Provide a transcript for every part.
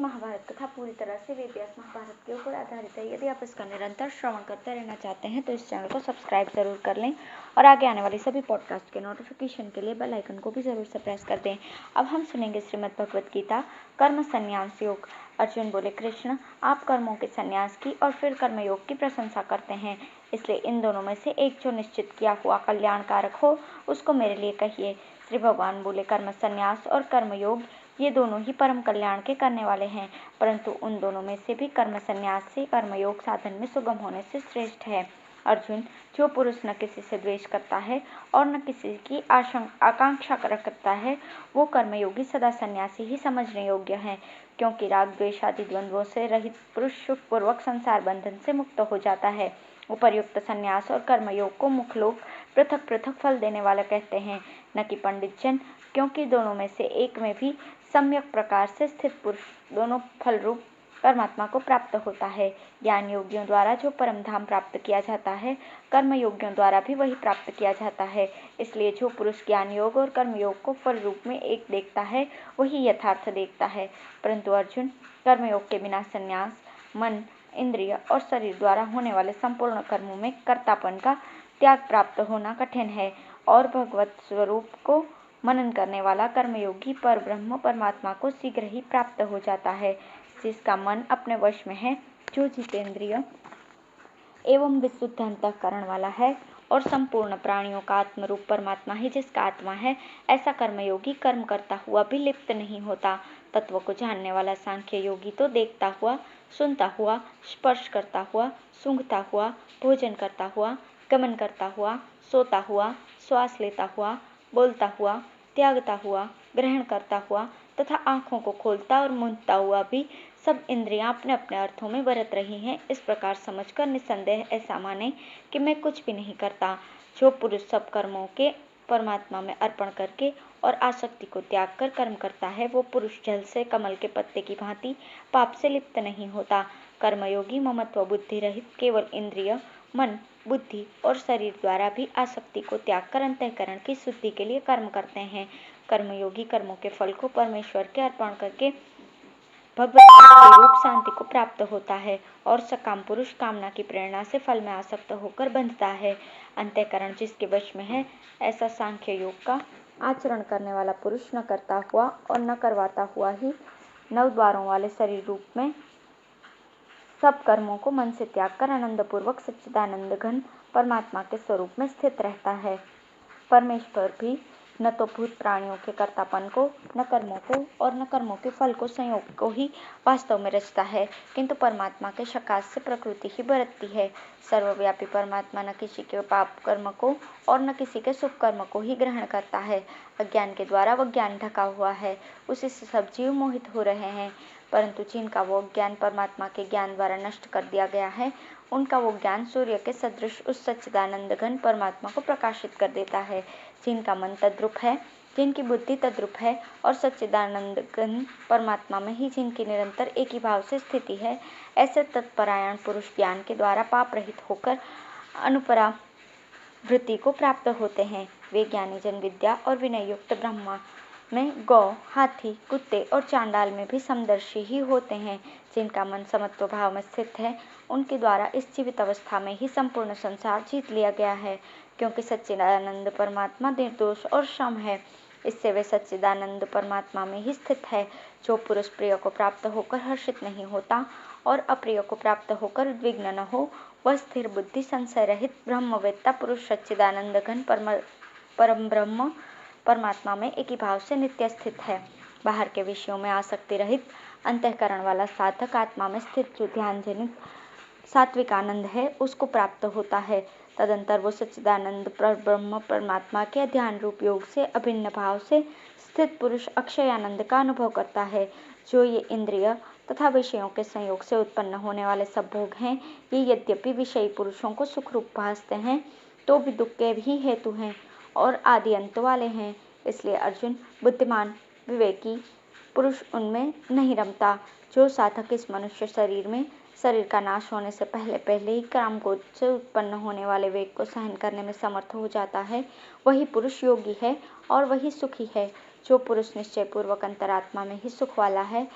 महाभारत कथा पूरी तरह से वेद व्यास महाभारत के ऊपर आधारित है। यदि आप इसका निरंतर श्रवण करते रहना चाहते हैं तो इस चैनल को सब्सक्राइब जरूर कर लें और आगे आने वाली सभी पॉडकास्ट के नोटिफिकेशन के लिए बेल आइकन को भी जरूर से प्रेस कर दें। अब हम सुनेंगे श्रीमद् भगवद गीता कर्म संन्यास योग। अर्जुन बोले, कृष्ण, आप कर्मों के संन्यास की और फिर कर्मयोग की प्रशंसा करते हैं, इसलिए इन दोनों में से एक जो निश्चित किया हुआ कल्याणकारक हो उसको मेरे लिए कहिए। श्री भगवान बोले, कर्म संन्यास और कर्मयोग ये दोनों ही परम कल्याण के करने वाले हैं, परंतु उन दोनों में से भी कर्म संन्यास से कर्मयोग साधन में सुगम होने से श्रेष्ठ है। अर्जुन, जो पुरुष न किसी से द्वेष करता है और न किसी की आकांक्षा रखता है, वो कर्मयोगी सदा सन्यासी ही समझने योग्य है, क्योंकि राग द्वेष आदि द्वंद्वों से रहित पुरुष सुखपूर्वक संसार बंधन से मुक्त हो जाता है। उपर्युक्त संन्यास और कर्मयोग को मुख्य लोग पृथक पृथक फल देने वाला कहते हैं, न कि पंडित जन, क्योंकि दोनों में से एक में भी सम्यक प्रकार से स्थित पुरुष दोनों फल रूप परमात्मा को प्राप्त होता है। ज्ञान योगियों द्वारा जो परम धाम प्राप्त किया जाता है, कर्म योगियों द्वारा भी वही प्राप्त किया जाता है। इसलिए जो पुरुष ज्ञान योग और कर्म योग को फल रूप में एक देखता है, वही यथार्थ देखता है। परंतु अर्जुन, कर्मयोग के बिना संन्यास, मन, इंद्रिय और शरीर द्वारा होने वाले संपूर्ण कर्मों में कर्तापन का त्याग प्राप्त होना कठिन है, और भगवत स्वरूप को मनन करने वाला कर्मयोगी पर ब्रह्म परमात्मा को शीघ्र ही प्राप्त हो जाता है। जिसका मन अपने वश में है, जो जितेंद्रिय एवं विशुद्ध अंतःकरण वाला है और संपूर्ण प्राणियों का आत्मरूप परमात्मा ही जिसका आत्मा है, ऐसा कर्मयोगी कर्म करता हुआ भी लिप्त नहीं होता। तत्व को जानने वाला सांख्य योगी तो देखता हुआ, सुनता हुआ, स्पर्श करता हुआ, सूंघता हुआ, भोजन करता हुआ, गमन करता हुआ, सोता हुआ, श्वास लेता हुआ, बोलता हुआ, त्यागता हुआ, ग्रहण करता हुआ तथा आँखों को खोलता और मूंदता हुआ भी सब इंद्रियां अपने अपने अर्थों में बरत रही हैं, इस प्रकार समझकर निसंदेह ऐसा माने कि मैं कुछ भी नहीं करता। जो पुरुष सब कर्मों के परमात्मा में अर्पण करके और आसक्ति को त्याग कर कर्म करता है, वो पुरुष जल से कमल के पत्ते की भांति पाप से लिप्त नहीं होता। कर्मयोगी ममत्व बुद्धि रहित केवल इंद्रिय, मन, बुद्धि और शरीर द्वारा भी आसक्ति को त्याग कर अंतःकरण की शुद्धि के लिए कर्म करते हैं। कर्मयोगी कर्मों के फल को परमेश्वर के अर्पण करके भगवत रूप शांति को प्राप्त होता है, और सकाम पुरुष कामना की प्रेरणा से फल में आसक्त होकर बंधता है। अंतःकरण जिसके वश में है, ऐसा सांख्य योग का आचरण करने वाला पुरुष न करता हुआ और न करवाता हुआ ही नव द्वारों वाले शरीर रूप में सब कर्मों को मन से त्याग कर आनंद पूर्वक सच्चिदानंद घन परमात्मा के स्वरूप में स्थित रहता है। परमेश्वर भी न तो भूत प्राणियों के कर्तापन को, न कर्मों को और न कर्मों के फल को संयोग को ही वास्तव में रचता है, किंतु परमात्मा के सकाश से प्रकृति ही बरतती है। सर्वव्यापी परमात्मा न किसी के पाप कर्म को और न किसी के शुभ कर्म को ही ग्रहण करता है। अज्ञान के द्वारा वह ज्ञान ढका हुआ है, उसी से सब जीव मोहित हो रहे हैं, परंतु जिनका वो ज्ञान परमात्मा के ज्ञान द्वारा नष्ट कर दिया गया है, उनका वो ज्ञान सूर्य के सदृश उस सच्चिदानंद घन परमात्मा को प्रकाशित कर देता है। जिनका मन तद्रूप है, जिनकी बुद्धि तद्रूप है और सच्चिदानंद घन परमात्मा में ही जिनकी निरंतर एक ही भाव से स्थिति है, ऐसे तत्परायण पुरुष ज्ञान के द्वारा पाप रहित होकर अनुपरा वृत्ति को प्राप्त होते हैं। वे ज्ञानी जन विद्या और विनय युक्त ब्रह्मा में गौ, हाथी, कुत्ते और चांडाल में भी समदर्शी ही होते हैं। जिनका मन समत्व भाव में स्थित है, उनके द्वारा इस जीवित अवस्था में ही संपूर्ण संसार जीत लिया गया है, क्योंकि सच्चिदानंद परमात्मा निर्दोष और क्षम है, इससे वे सच्चिदानंद परमात्मा में ही स्थित है। जो पुरुष प्रिय को प्राप्त होकर हर्षित नहीं होता और अप्रिय को प्राप्त होकर उद्विग्न न हो, वह स्थिर बुद्धि संशय रहित ब्रह्मवेत्ता पुरुष सच्चिदानंद घन परम ब्रह्म परमात्मा में एक ही भाव से नित्य स्थित है। बाहर के विषयों में आसक्ति रहित अंतःकरण वाला साधक आत्मा में स्थित जो ध्यान जनित सात्विक आनंद है, उसको प्राप्त होता है। तदंतर वो सच्चिदानंद ब्रह्म परमात्मा के ध्यान रूप योग से अभिन्न भाव से स्थित पुरुष अक्षय आनंद का अनुभव करता है। जो ये इंद्रिय तथा विषयों के संयोग से उत्पन्न होने वाले सब भोग हैं, ये यद्यपि विषयी पुरुषों को सुख रूप भासते हैं, तो भी दुख के भी हेतु हैं और आदि अंत वाले हैं। इसलिए अर्जुन, बुद्धिमान विवेकी पुरुष उनमें नहीं रमता। जो साधक इस मनुष्य शरीर का नाश होने से पहले पहले ही काम क्रोध से उत्पन्न होने वाले वेग को सहन करने में समर्थ हो जाता है, वही पुरुष योगी है और वही सुखी है। जो पुरुष निश्चय पूर्वक अंतरात्मा में ही सुख वाला है,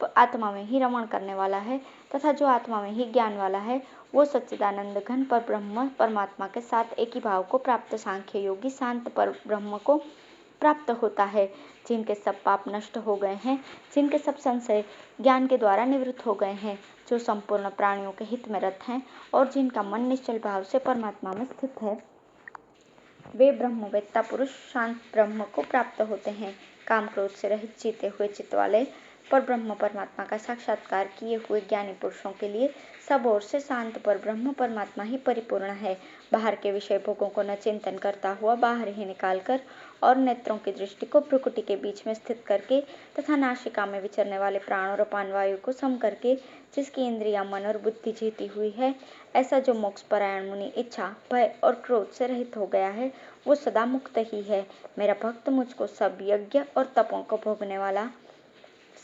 आत्मा में ही रमण करने वाला है तथा जो आत्मा में ही ज्ञान वाला है वो सच्चिदानंद घन पर ब्रह्म परमात्मा के साथ एक ही भाव को प्राप्त सांख्य योगी शांत पर ब्रह्म को प्राप्त होता है। जिनके सब पाप नष्ट हो गए हैं, जिनके सब संशय ज्ञान के द्वारा निवृत्त हो गए हैं, जो संपूर्ण प्राणियों के हित में रत हैं और जिनका मन निश्चल भाव से परमात्मा में स्थित है, वे ब्रह्मवेत्ता पुरुष शांत ब्रह्म को प्राप्त होते हैं। काम क्रोध से रहित जीते हुए चित्त वाले पर ब्रह्म परमात्मा का साक्षात्कार किए हुए ज्ञानी पुरुषों के लिए सब ओर से शांत पर ब्रह्म परमात्मा ही परिपूर्ण है। बाहर के विषय भोगों को न चिंतन करता हुआ बाहर ही निकालकर और नेत्रों की दृष्टि को भ्रुकुटी के बीच में स्थित करके तथा नासिका में विचरने वाले प्राण और अपान वायु को सम करके जिसकी इंद्रिया मन और बुद्धि जीती हुई है, ऐसा जो मोक्ष परायण मुनि इच्छा भय और क्रोध से रहित हो गया है वो सदा मुक्त ही है। मेरा भक्त मुझको सब यज्ञ और तपों को भोगने वाला,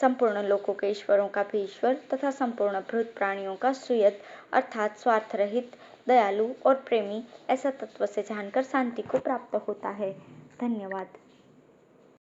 संपूर्ण लोकों के ईश्वरों का भी ईश्वर तथा संपूर्ण भृत प्राणियों का सुहृद अर्थात स्वार्थ रहित, दयालु और प्रेमी ऐसा तत्व से जानकर शांति को प्राप्त होता है। धन्यवाद।